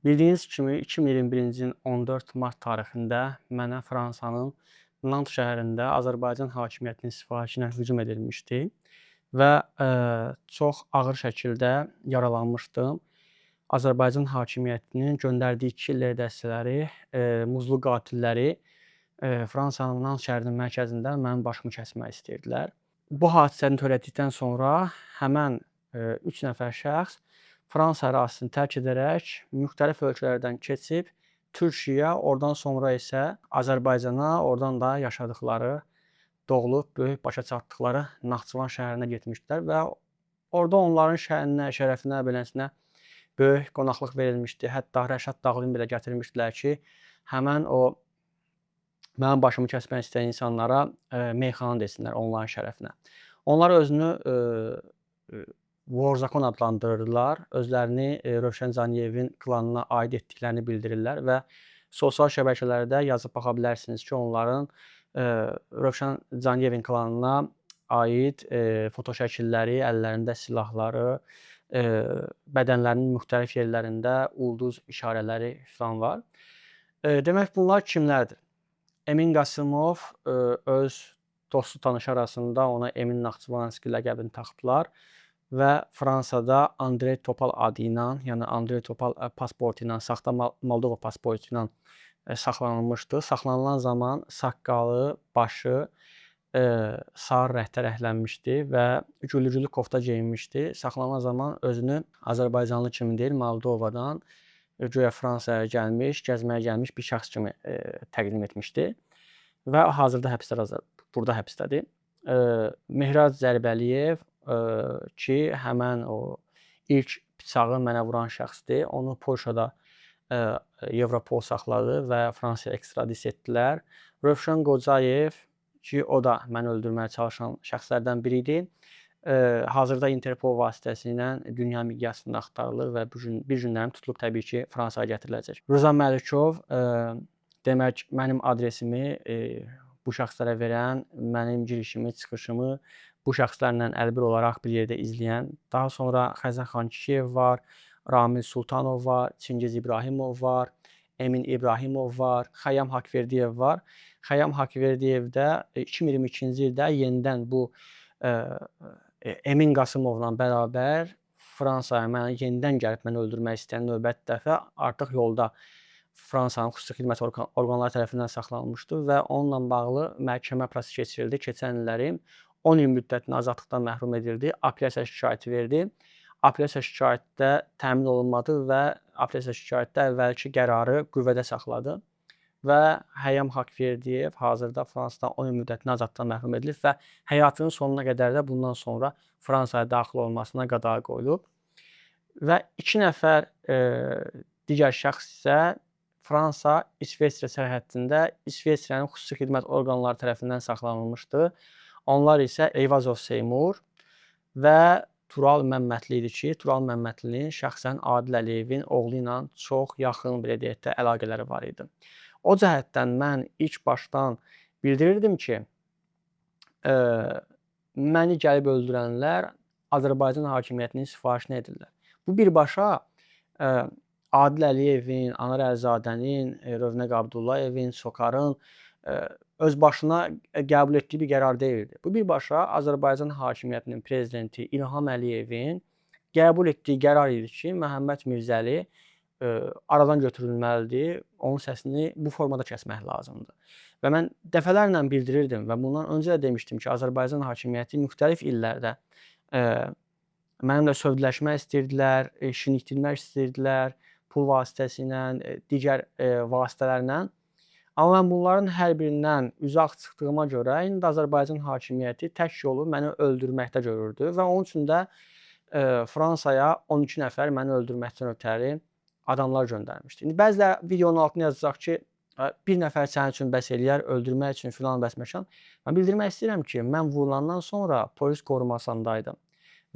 Bildiyiniz kimi 2021-ci ilin 14 mart tarixində mənə Fransanın Nant şəhərində Azərbaycan hakimiyyətinin sifarişi ilə hücum edilmişdi və çox ağır şəkildə yaralanmışdım. Azərbaycan hakimiyyətinin göndərdiyi killer dəstələri, muzlu qatilləri Fransanın Nant şəhərinin mərkəzində mənim başımı kəsmək istəyirdilər. Bu hadisəni törətdikdən sonra həmən 3 nəfər şəxs Fransa ərazisini tərk edərək müxtəlif ölkələrdən keçib Türkiyəyə, oradan sonra isə Azərbaycana, oradan da yaşadıkları, doğulub böyük başa çatdıkları Naxçıvan şəhərinə getmişdilər və orada onların şəninə, şərəfinə, beləsinə böyük qonaqlıq verilmişdi. Hətta Rəşad Dağlını belə gətirmişdilər ki, həmən o mənim başımı kəsmək istəyən insanlara meyxana desinlər onların şərəfinə. Onlar özünü Vorzakon adlandırırdılar. Özlərini Rövşən Caniyevin klanına aid etdiklərini bildirirlər və sosial şəbəkələrdə yazıb baxa bilərsiniz ki, onların Rövşən Caniyevin klanına aid foto şəkilləri, əllərində silahları, bədənlərinin müxtəlif yerlərində ulduz işarələri filan var. Demək bunlar kimlərdir? Emin Qasımov öz dostu tanışı arasında ona Emin Naxçıvanski ləqəbini taxıblar və Fransada Andrey Topal adı ilə, yəni Andrey Topal pasportu ilə, saxta Moldova pasportu ilə saxlanılmışdı. Saxlanılan zaman saqqalı, başı sarı rəngdə rənglənmişdi və güllü kofta geyinmişdi. Saxlanılan zaman özünü Azərbaycanlı kimi deyil, Moldovadan güya Fransaya gəlmiş, gəzməyə gəlmiş bir şəxs kimi təqdim etmişdi və hazırda burada həbsdədir. Mehraz Zərbəliyev ki, həmən o ilk bıçağı mənə vuran şəxsdir. Onu Polşada Evropol saxladı və Fransaya ekstradisiya etdilər. Rövşən Qocayev ki, o da məni öldürməyə çalışan şəxslərdən biri idi. Hazırda Interpol vasitəsilə dünya miqyasında axtarılır və bir günlərim tutulub təbii ki, Fransaya gətiriləcək. Rza Məlikov demək mənim adresimi bu şəxslərə verən, mənim girişimi, çıxışımı bu şəxslərlə əlbir olaraq bir yerdə izləyən, daha sonra Xəzər xan Kişiyev var, Ramil Sultanov var, Çingiz İbrahimov var, Emin İbrahimov var, Xəyyam Haqverdiyev var. Xəyyam Haqverdiyev də 2022-ci ildə yenidən bu Emin Qasımovla bərabər Fransaya yenidən gəlib məni öldürmək istəyən növbəti dəfə artıq yolda Fransanın xüsusi xidmət orqanları tərəfindən saxlanılmışdı və onunla bağlı məhkəmə prosesi keçirildi. Keçən illərim 10 il müddətinə azadlıqdan məhrum edildi. Apellyasiya şikayəti verdi. Apellyasiya şikayətdə təmin olunmadı və apellyasiya şikayətdə əvvəlki qərarı qüvvədə saxladı və Xəyyam Haqverdiyev hazırda Fransada 10 il müddətinə azadlıqdan məhrum edilib və həyatının sonuna qədər də bundan sonra Fransaya daxil olmasına qadağa qoyulub və 2 nəfər digər şəxs isə Fransa İsveçrə sərhəddində İsveçrənin xüsusi xidmət orqanları tərəfindən saxlanılmışdı. Onlar isə Eyvazov Seymur və Tural Məmmədli idi ki, Tural Məmmədlinin şəxsən Adil Əliyevin oğlu ilə çox yaxın belə deyək də əlaqələri var idi. O cəhətdən mən ilk başdan bildirirdim ki, məni gəlib öldürənlər Azərbaycan hakimiyyətinin sifarişini edirlər. Bu birbaşa Adil Əliyevin, Anar Əlizadənin, Rövnəq Abdullayevin, Sokarın öz başına qəbul etdiyi bir qərar deyildi. Bu birbaşa Azərbaycan hakimiyyətinin prezidenti İlham Əliyevin qəbul etdiyi qərar idi ki, Məhəmməd Mirzəli aradan götürülməlidir, onun səsini bu formada kəsmək lazımdır. Və mən dəfələrlə bildirirdim və bundan öncə də demişdim ki, Azərbaycan hakimiyyəti müxtəlif illərdə mənimlə sövdləşmək istəyirdilər, şinikdirmək istəyirdilər, pul vasitəsilə, digər vasitələrlə. Amma mən bunların hər birindən uzaq çıxdığıma görə, indi Azərbaycan hakimiyyəti tək yolu məni öldürməkdə görürdü və onun üçün də Fransaya 12 nəfər məni öldürməkdən ötəri adamlar göndərmişdi. İndi bəziləri videonun altına yazacaq ki, bir nəfər sənin üçün bəs eləyər, öldürmək üçün filan bəs məkan. Mən bildirmək istəyirəm ki, mən vurulandan sonra polis qorumasındaydım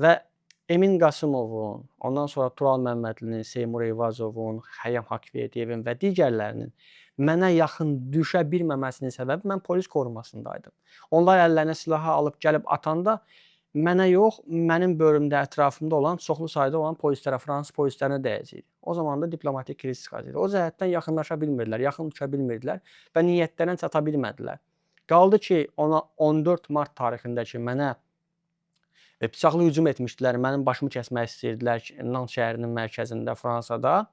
və Emin Qasımovun, ondan sonra Tural Məmmədlinin, Seymur Eyvazovun, Xəyyam Haqverdiyevin və digərlərinin mənə yaxın düşə bilməməsinin səbəbi mən polis qorumasındaydım. Onlar əllərinə silahı alıb gəlib atanda mənə yox, mənim bölümdə, ətrafımda olan çoxlu sayda olan polislərə, fransız polislərinə dəyəcəkdi. O zaman da diplomatik kriz çıxacaqdı. O cəhətdən yaxınlaşa bilmirdilər, yaxın düşə bilmirdilər və niyyətlərinə çata bilmədilər. Qaldı ki, ona 14 mart tarixində ki, mənə bıçaqlı hücum etmişdilər, mənim başımı kəsmək istəyirdilər Nant şəhərinin mərkəzində, Fransada.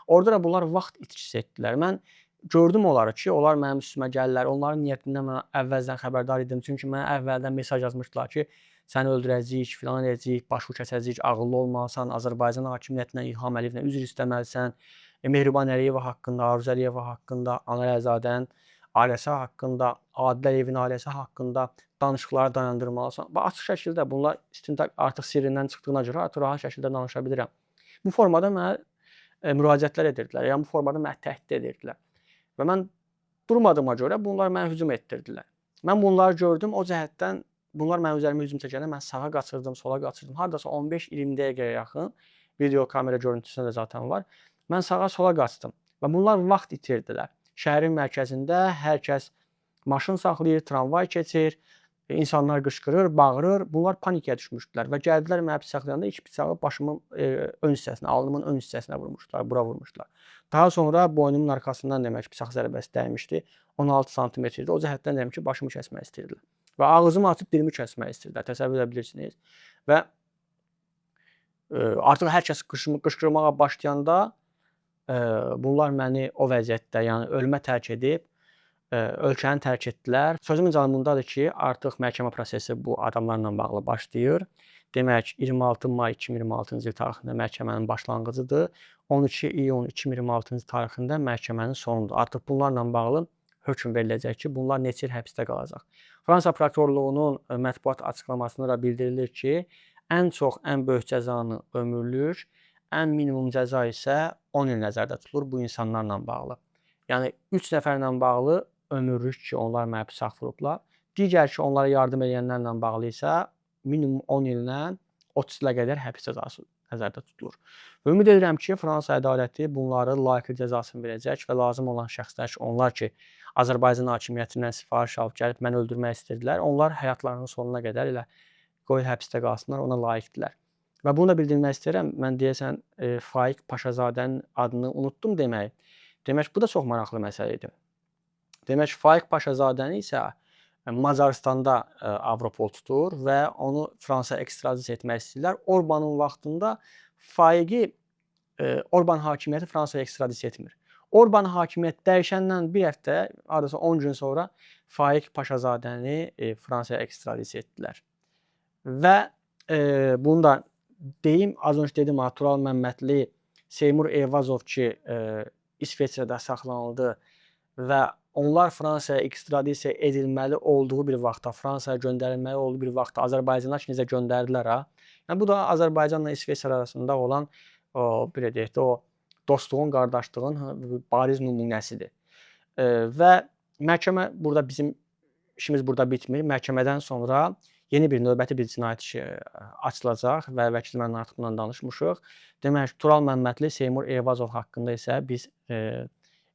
Orada da bunlar vaxt itkisi etdilər. Mən gördüm onları ki, onlar mənim üstümə gəlirlər. Onların niyyətindən mən əvvəldən xəbərdar idim. Çünki mənə əvvəldən mesaj yazmışdılar ki, səni öldürəcəyik, filan edəcəyik, başını kəsəcəyik, ağıllı olmalısan, Azərbaycan hakimiyyətinə, İlham Əliyevlə üzr istəməlisən, Mehriban Əliyeva haqqında, Arzu Əliyeva haqqında, Anar Əlizadənin ailəsi haqqında, Adil Əliyevin ailəsi haqqında danışıqları dayandırmalısan. Və açıq şəkildə bunlar istintaq artıq sirrindən çıxdığına görə artıq rahat şəkildə danışa bilirəm. Bu formada mənə müraciətlər edirdilər, yəni bu formada məni təhdid edirdilər. Və mən durmadığıma görə bunlar mənə hücum etdirdilər. Mən bunları gördüm, o cəhətdən bunlar mənim üzərimə hücum çəkəndə mən sağa qaçırdım, sola qaçırdım. Hardasa 15-20 dəqiqəyə yaxın video kamera görüntüsündə də zaten var. Mən sağa sola qaçdım və bunlar vaxt itirdilər. Şəhərin mərkəzində hər kəs maşın saxlayır, tramvay keçir, insanlar qışqırır, bağırır. Bunlar panikaya düşmüşdülər və gəldilər məni bıçaqlayanda ilk bıçağı başımın ön hissəsinə, alnımın ön hissəsinə vurmuşdular, bura vurmuşdular. Daha sonra boynumun arxasından demək ki, bıçaq zərbəsi dəymişdi. 16 sm idi. O cəhətdən deyim ki, başımı kəsmək istəyirdilər. Və ağzımı açıb dilimi kəsmək istəyirdilər. Təsəvvür edə bilirsiniz. Və artıq hər kəs qışqırmağa başlayanda bunlar məni o vəziyyətdə, yəni ölümə tərk edib ölkəni tərk etdilər. Sözümün canı bundadır ki, artıq məhkəmə prosesi bu adamlarla bağlı başlayır. Demək, 26 may 2026-cı il tarixində məhkəmənin başlanğıcıdır. 12 iyun 2026-cı tarixində məhkəmənin sonudur. Artıq bunlarla bağlı hökm veriləcək ki, bunlar neçə il həbsdə qalacaq. Fransa prokurorluğunun mətbuat açıqlamasında da bildirilir ki, ən çox, ən böyük cəzanı ömürlük, ən minimum cəza isə 10 il nəzərdə tutulur bu insanlarla bağlı. Yəni 3 nəfərlə bağlı ömürlük ki, onlar mənə bıçaq vurublar. Digər ki, onlara yardım edənlərlə bağlı isə minimum 10 illə 30 ilə qədər həbs cəzası nəzərdə tutulur. Və ümid edirəm ki, Fransa ədaləti bunları layiqli cəzasını verəcək və lazım olan şəxslər ki, onlar ki, Azərbaycan hakimiyyətindən sifariş alıb gəlib məni öldürmək istədilər, onlar həyatlarının sonuna qədər elə qoy həbsdə qalsınlar, ona layiqdirlər. Və bunu da bildirmək istəyirəm. Mən deyəsən Faiq Paşazadənin adını unutdum demək. Demək, bu da çox maraqlı məsələ idi. Demək, Faiq Paşazadəni isə Macaristanda Avropol tutur və onu Fransa ekstradisiya etmək istəyirlər. Orbanın vaxtında Faiqi Orban hakimiyyəti Fransaya ekstradisiya etmir. Orban hakimiyyəti dəyişəndən bir həftə, adəsə 10 gün sonra Faiq Paşazadəni Fransaya ekstradisiya etdilər. Və bunu da deyim, az öncə dedim, Tural Məmmədli, Seymur Eyvazov ki, İsveçrədə saxlanıldı və onlar Fransaya ekstradisiya edilməli olduğu bir vaxtda, Fransaya göndərilməli olduğu bir vaxtda Azərbaycana ki, necə göndərdilər ha. Yəni, bu da Azərbaycanla İsveçrə arasında olan belə deyək də, o dostluğun, qardaşlığın bariz nümunəsidir. Və məhkəmə burada bizim işimiz burada bitmir. Məhkəmədən sonra yeni bir növbəti bir cinayət işi açılacaq və vəkil mən artıq bundan danışmışıq. Demək, Tural Məmmədli, Seymur Eyvazov haqqında isə biz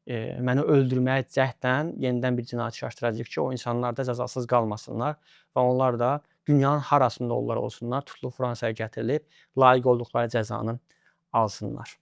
məni öldürməyə cəhddən yenidən bir cinayət işi açdıracağıq ki, o insanlar da cəzasız qalmasınlar və onlar da dünyanın harasında olurlar olsunlar, tutulub Fransaya gətirilib, layiq olduqları cəzanı alsınlar.